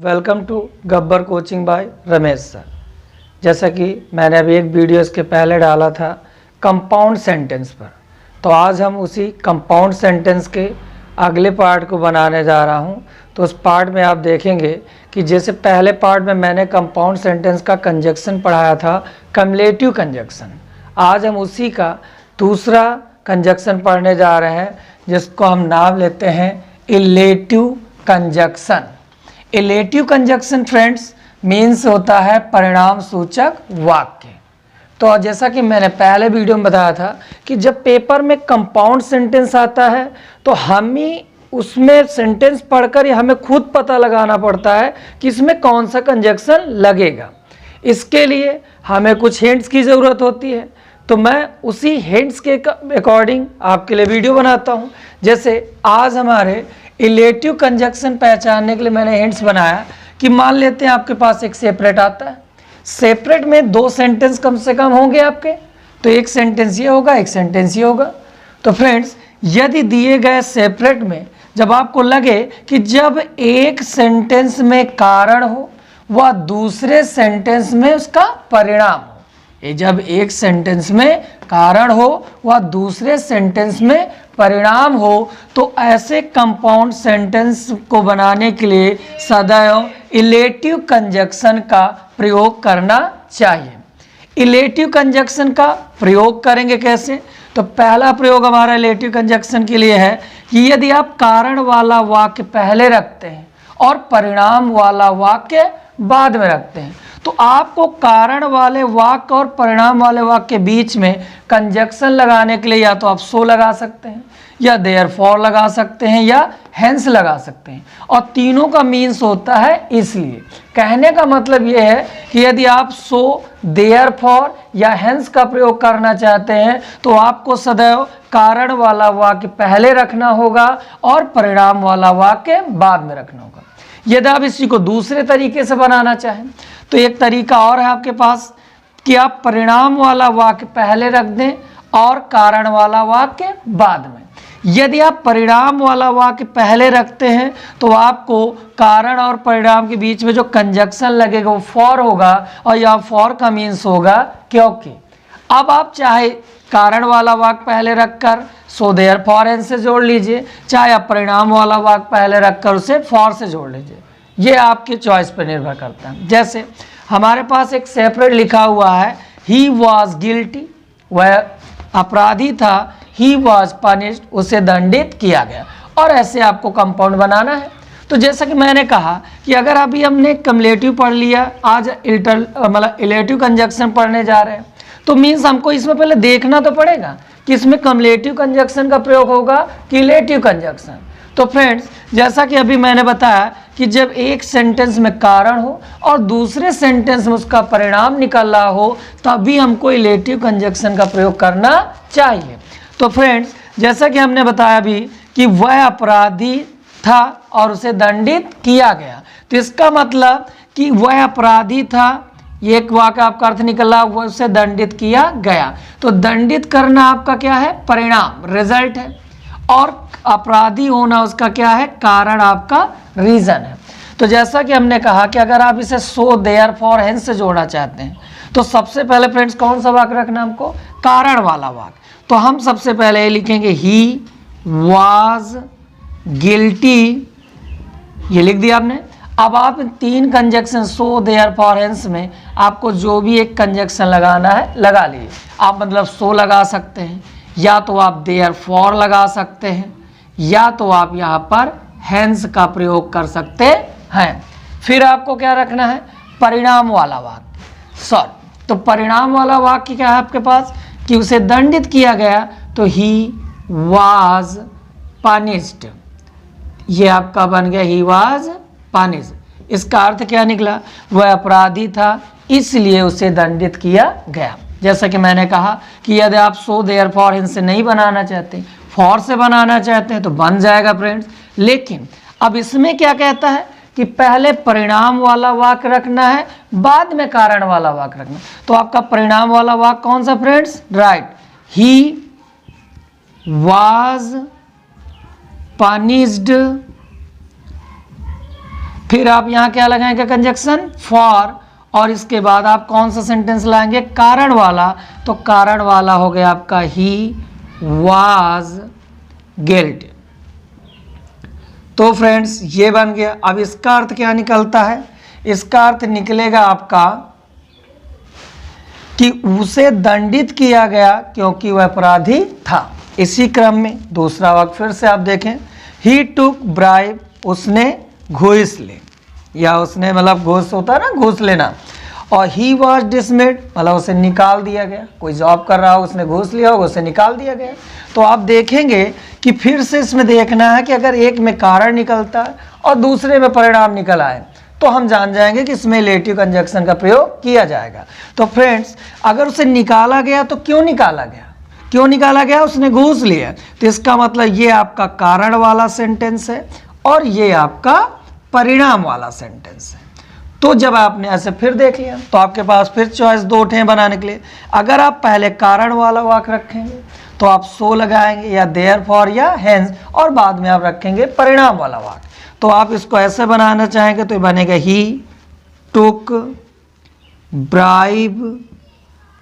Welcome to Gabbar coaching by Ramesh sir. जैसा कि मैंने अभी एक वीडियो इसके पहले डाला था कंपाउंड सेंटेंस पर, तो आज हम उसी कंपाउंड सेंटेंस के अगले पार्ट को बनाने जा रहा हूं। तो उस पार्ट में आप देखेंगे कि जैसे पहले पार्ट में मैंने कंपाउंड सेंटेंस का कंजक्शन पढ़ाया था, कम्युलेटिव कंजक्शन, आज हम उसी का दूसरा कंजक्शन पढ़ने जा रहे हैं जिसको हम नाम लेते हैं illative conjunction. Illative conjunction friends means होता है परिणाम सूचक वाक्य। तो जैसा कि मैंने पहले वीडियो में बताया था कि जब पेपर में कंपाउंड सेंटेंस आता है तो हम ही उसमें सेंटेंस पढ़कर हमें खुद पता लगाना पड़ता है कि इसमें कौन सा कंजक्शन लगेगा। इसके लिए हमें कुछ हिंट्स की ज़रूरत होती है, तो मैं उसी हिंट्स के अकॉर्डिंग आपके लिए वीडियो बनाता हूँ। जैसे आज हमारे इलेटिव कंजक्शन पहचानने के लिए मैंने हिंट्स बनाया कि मान लेते हैं आपके पास एक सेपरेट आता है, सेपरेट में दो सेंटेंस कम से कम होंगे आपके, तो एक सेंटेंस ये होगा, एक सेंटेंस ये होगा। तो फ्रेंड्स यदि दिए गए सेपरेट में जब आपको लगे कि जब एक सेंटेंस में कारण हो वह दूसरे सेंटेंस में उसका परिणाम हो, ये जब एक सेंटेंस में कारण हो वह दूसरे सेंटेंस में परिणाम हो, तो ऐसे कंपाउंड सेंटेंस को बनाने के लिए सदैव इलेटिव कंजक्शन का प्रयोग करना चाहिए। इलेटिव कंजक्शन का प्रयोग करेंगे कैसे? तो पहला प्रयोग हमारा इलेटिव कंजक्शन के लिए है कि यदि आप कारण वाला वाक्य पहले रखते हैं और परिणाम वाला वाक्य बाद में रखते हैं, तो आपको कारण वाले वाक्य और परिणाम वाले वाक्य के बीच में कंजक्शन लगाने के लिए या तो आप सो लगा सकते हैं, या देयरफॉर लगा सकते हैं, या हेंस लगा सकते हैं, और तीनों का मीन्स होता है इसलिए। कहने का मतलब ये है कि यदि आप सो, देयरफॉर या हेंस का प्रयोग करना चाहते हैं तो आपको सदैव कारण वाला वाक्य पहले रखना होगा और परिणाम वाला वाक्य बाद में रखना होगा। यदि आप इसी को दूसरे तरीके से बनाना चाहें तो एक तरीका और है आपके पास कि आप परिणाम वाला वाक्य पहले रख दें और कारण वाला वाक्य बाद में। यदि आप परिणाम वाला वाक्य पहले रखते हैं तो आपको कारण और परिणाम के बीच में जो कंजक्शन लगेगा वो फॉर होगा, और यह फॉर का मीन्स होगा क्योंकि। अब आप चाहे कारण वाला वाक्य पहले रखकर सो देयरफॉर हेंस से जोड़ लीजिए, चाहे आप परिणाम वाला वाक्य पहले रखकर उसे फॉर से जोड़ लीजिए, ये आपकी चॉइस पर निर्भर करता है। जैसे हमारे पास एक सेपरेट लिखा हुआ है, ही वॉज गिल्टी, वह अपराधी था, ही वॉज पनिश्ड, उसे दंडित किया गया, और ऐसे आपको कंपाउंड बनाना है। तो जैसा कि मैंने कहा कि अगर अभी हमने कम्युलेटिव पढ़ लिया, आज इलेटिव कंजक्शन पढ़ने जा रहे हैं, तो मीन्स हमको इसमें पहले देखना तो पड़ेगा कि इसमें कम्युलेटिव कंजक्शन का प्रयोग होगा कि इलेटिव कंजक्शन। तो फ्रेंड्स जैसा कि अभी मैंने बताया कि जब एक सेंटेंस में कारण हो और दूसरे सेंटेंस में उसका परिणाम निकल रहा हो तभी हमको इलेटिव कंजक्शन का प्रयोग करना चाहिए। तो फ्रेंड्स जैसा कि हमने बताया अभी कि वह अपराधी था और उसे दंडित किया गया, तो इसका मतलब कि वह अपराधी था, ये एक वाक्य आपका अर्थ निकला, वह उसे दंडित किया गया। तो दंडित करना आपका क्या है? परिणाम, रिजल्ट है, और अपराधी होना उसका क्या है? कारण, आपका रीजन है। तो जैसा कि हमने कहा कि अगर आप इसे सो, देयरफॉर, हेंस से जोड़ना चाहते हैं तो सबसे पहले फ्रेंड्स कौन सा वाक्य रखना हमको? कारण वाला वाक्य। तो हम सबसे पहले लिखेंगे ही वॉज गिल्टी, ये लिख दिया आपने। अब आप तीन कंजक्शन सो, देयरफॉर, हेंस में आपको जो भी एक कंजक्शन लगाना है लगा लीजिए। आप मतलब सो लगा सकते हैं, या तो आप देयरफॉर लगा सकते हैं, या तो आप यहाँ पर हेंस का प्रयोग कर सकते हैं। फिर आपको क्या रखना है? परिणाम वाला वाक्य। तो परिणाम वाला वाक्य क्या है आपके पास कि उसे दंडित किया गया, तो ही वाज पनिश्ड, ये आपका बन गया ही वाज पनिश्ड। इसका अर्थ क्या निकला? वह अपराधी था इसलिए उसे दंडित किया गया। जैसा कि मैंने कहा कि यदि आप सो, देयरफॉर, हेंस से नहीं बनाना चाहते, फॉर से बनाना चाहते हैं तो बन जाएगा फ्रेंड्स। लेकिन अब इसमें क्या कहता है कि पहले परिणाम वाला वाक्य रखना है, बाद में कारण वाला वाक्य रखना। तो आपका परिणाम वाला वाक्य कौन सा friends? Right, he was punished फिर आप यहाँ क्या लगाएंगे कंजक्शन फॉर, और इसके बाद आप कौन सा सेंटेंस लाएंगे कारण वाला, तो कारण वाला हो गया आपका ही वाज गिल्टी। तो फ्रेंड्स ये बन गया। अब इसका अर्थ क्या निकलता है, इसका अर्थ निकलेगा आपका कि उसे दंडित किया गया क्योंकि वह अपराधी था। इसी क्रम में दूसरा वाक्य फिर से आप देखें, ही टुक ब्राइब, उसने घूस ली, या उसने मतलब घूस होता है ना, घूस लेना। और ही वॉज डिसमिड, मतलब उसे निकाल दिया गया। कोई जॉब कर रहा हो, उसने घूस लिया होगा, उसे निकाल दिया गया। तो आप देखेंगे कि फिर से इसमें देखना है कि अगर एक में कारण निकलता है और दूसरे में परिणाम निकल आए तो हम जान जाएंगे कि इसमें रिलेटिव कंजक्शन का प्रयोग किया जाएगा। तो फ्रेंड्स अगर उसे निकाला गया तो क्यों निकाला गया, क्यों निकाला गया, उसने घूस लिया, तो इसका मतलब ये आपका कारण वाला सेंटेंस है और ये आपका परिणाम वाला सेंटेंस है। तो जब आपने ऐसे फिर देख लिया तो आपके पास फिर चॉइस दो थे बनाने के लिए। अगर आप पहले कारण वाला वाक्य रखेंगे तो आप सो लगाएंगे या देयरफॉर या हेंस, और बाद में आप रखेंगे परिणाम वाला वाक्य। तो आप इसको ऐसे बनाना चाहेंगे तो ये बनेगा ही टुक ब्राइब,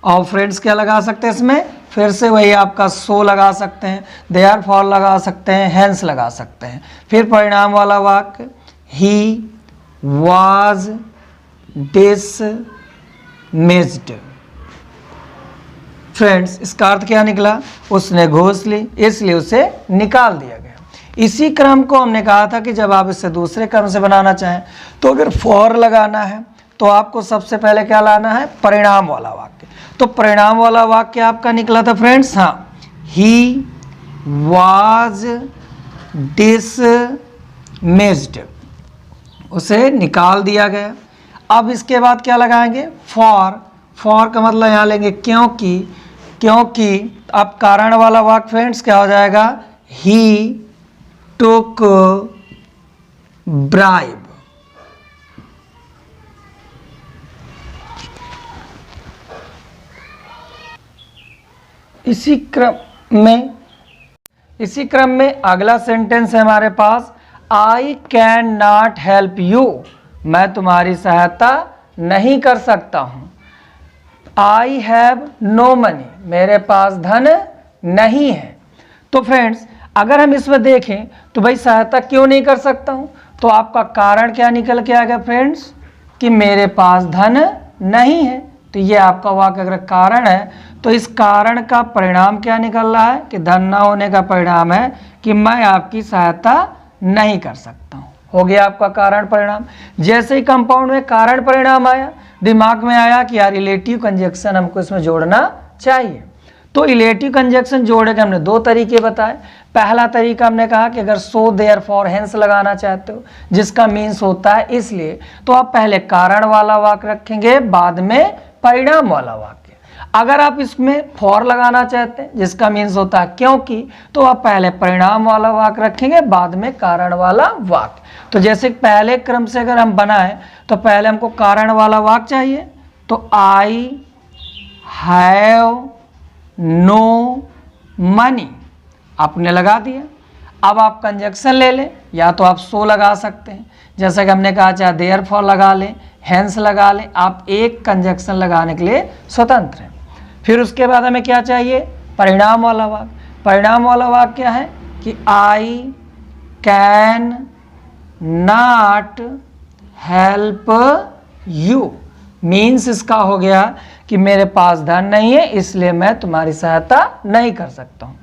और फ्रेंड्स क्या लगा सकते हैं इसमें, फिर से वही आपका सो लगा सकते हैं, देयरफॉर लगा सकते हैं, हेंस लगा सकते हैं। फिर परिणाम वाला वाक्य ही वाज डिसमिस्ड। फ्रेंड्स इसका अर्थ क्या निकला, उसने घूस ली इसलिए उसे निकाल दिया गया। इसी क्रम को हमने कहा था कि जब आप इसे दूसरे क्रम से बनाना चाहें तो अगर फॉर लगाना है तो आपको सबसे पहले क्या लाना है, परिणाम वाला वाक्य। तो परिणाम वाला वाक्य आपका निकला था फ्रेंड्स, हाँ, ही वाज डिसमिस्ड, उसे निकाल दिया गया। अब इसके बाद क्या लगाएंगे, फॉर। फॉर का मतलब यहाँ लेंगे क्योंकि, क्योंकि अब कारण वाला वाक्य फ्रेंड्स क्या हो जाएगा, ही टुक ब्राइब। इसी क्रम में अगला सेंटेंस है हमारे पास, I can not help you, मैं तुम्हारी सहायता नहीं कर सकता हूं। आई हैव नो मनी, मेरे पास धन नहीं है। तो फ्रेंड्स अगर हम इसमें देखें तो भाई सहायता क्यों नहीं कर सकता हूं, तो आपका कारण क्या निकल के आ गया फ्रेंड्स, कि मेरे पास धन नहीं है। तो ये आपका वाक्य अगर कारण है तो इस कारण का परिणाम क्या निकल रहा है, कि धन ना होने का परिणाम है कि मैं आपकी सहायता नहीं कर सकता हूं। हो गया आपका कारण परिणाम। जैसे ही कंपाउंड में कारण परिणाम आया, दिमाग में आया कि यार रिलेटिव कंजक्शन हमको इसमें जोड़ना चाहिए। तो रिलेटिव कंजक्शन जोड़ने के हमने दो तरीके बताए। पहला तरीका हमने कहा कि अगर सो देयरफॉर हेंस लगाना चाहते हो, जिसका मीन्स होता है इसलिए, तो आप पहले कारण वाला वाक्य रखेंगे, बाद में परिणाम वाला वाक्य। अगर आप इसमें फॉर लगाना चाहते हैं, जिसका मीन्स होता है क्योंकि, तो आप पहले परिणाम वाला वाक्य रखेंगे, बाद में कारण वाला वाक्य। तो जैसे पहले क्रम से अगर हम बनाएं तो पहले हमको कारण वाला वाक्य चाहिए, तो आई हैव नो मनी, आपने लगा दिया। अब आप कंजक्शन ले लें, या तो आप सो लगा सकते हैं, जैसा कि हमने कहा, चाहे देयरफॉर लगा लें, हेंस लगा लें, आप एक कंजक्शन लगाने के लिए स्वतंत्र हैं। फिर उसके बाद हमें क्या चाहिए, परिणाम वाला वाक्य। परिणाम वाला वाक्य क्या है कि आई can not help you, means इसका हो गया कि मेरे पास धन नहीं है इसलिए मैं तुम्हारी सहायता नहीं कर सकता हूं।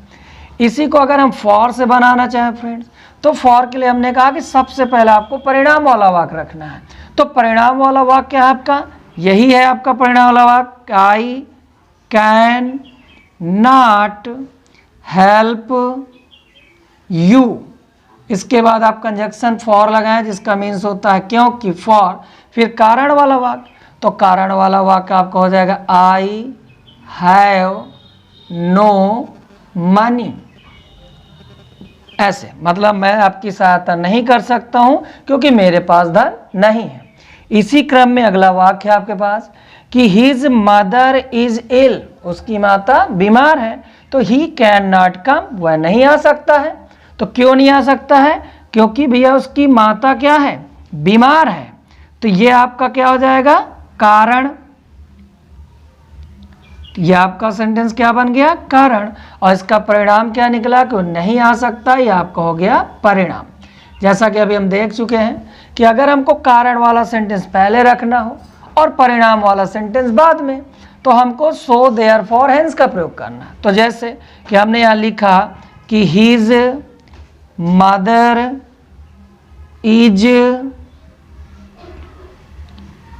इसी को अगर हम फॉर से बनाना चाहें फ्रेंड्स, तो फॉर के लिए हमने कहा कि सबसे पहले आपको परिणाम वाला वाक्य रखना है। तो परिणाम वाला वाक्य है आपका, यही है आपका परिणाम वाला वाक्य, आई कैन नॉट हेल्प यू। इसके बाद आप कंजक्शन फॉर लगाएं, जिसका मीन्स होता है क्योंकि, फॉर। फिर कारण वाला वाक्य, तो कारण वाला वाक्य आपका हो जाएगा, आई हैव नो मनी। ऐसे मतलब मैं आपकी सहायता नहीं कर सकता हूं क्योंकि मेरे पास धन नहीं है। इसी क्रम में अगला वाक्य है आपके पास कि हिज मदर इज इल, उसकी माता बीमार है। तो ही कैन नॉट कम, वह नहीं आ सकता है। तो क्यों नहीं आ सकता है, क्योंकि भैया उसकी माता क्या है, बीमार है, तो ये आपका क्या हो जाएगा, कारण। ये आपका सेंटेंस क्या बन गया, कारण। और इसका परिणाम क्या निकला कि वो नहीं आ सकता, ये आपका हो गया परिणाम। जैसा कि अभी हम देख चुके हैं कि अगर हमको कारण वाला सेंटेंस पहले रखना हो और परिणाम वाला सेंटेंस बाद में, तो हमको सो देयरफॉर हेंस का प्रयोग करना है। तो जैसे कि हमने यहाँ लिखा कि हीज मदर इज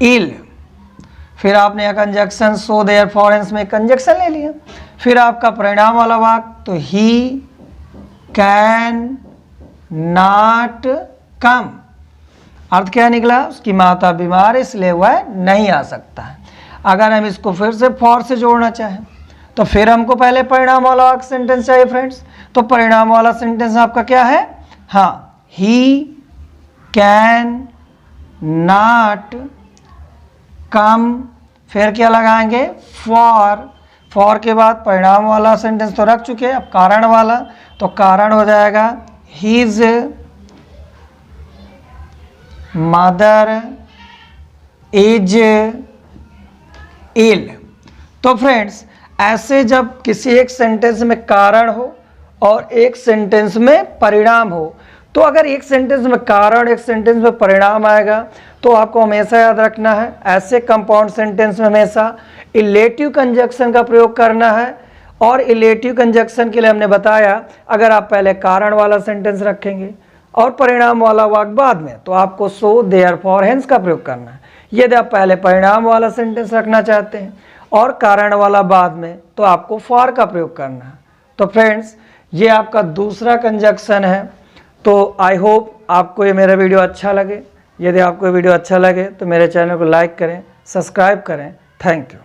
इल, फिर आपने यहाँ कंजक्शन सो देयरफॉर हेंस में कंजक्शन ले लिया। फिर आपका परिणाम वाला वाक्य, तो ही कैन नॉट कम, अर्थ क्या निकला, उसकी माता बीमार है इसलिए वह नहीं आ सकता है। अगर हम इसको फिर से फॉर से जोड़ना चाहें तो फिर हमको पहले परिणाम वाला सेंटेंस चाहिए फ्रेंड्स। तो परिणाम वाला सेंटेंस आपका क्या है, हाँ, ही कैन नॉट कम, फिर क्या लगाएंगे, फॉर। फॉर के बाद परिणाम वाला सेंटेंस तो रख चुके हैं, अब कारण वाला, तो कारण हो जाएगा हीज मदर इज इल। तो फ्रेंड्स, ऐसे जब किसी एक सेंटेंस में कारण हो और एक सेंटेंस में परिणाम हो, तो अगर एक सेंटेंस में कारण एक सेंटेंस में परिणाम आएगा तो आपको हमेशा याद रखना है, ऐसे कंपाउंड सेंटेंस में हमेशा इलेटिव कंजक्शन का प्रयोग करना है। और इलेटिव कंजक्शन के लिए हमने बताया, अगर आप पहले कारण वाला सेंटेंस रखेंगे और परिणाम वाला वाक्य बाद में, तो आपको सो देयरफॉर हेंस का प्रयोग करना है। यदि आप पहले परिणाम वाला सेंटेंस रखना चाहते हैं और कारण वाला बाद में, तो आपको फॉर का प्रयोग करना है। तो फ्रेंड्स, ये आपका दूसरा कंजक्शन है। तो आई होप आपको ये मेरा वीडियो अच्छा लगे। यदि आपको ये वीडियो अच्छा लगे तो मेरे चैनल को लाइक करें, सब्सक्राइब करें। Thank you.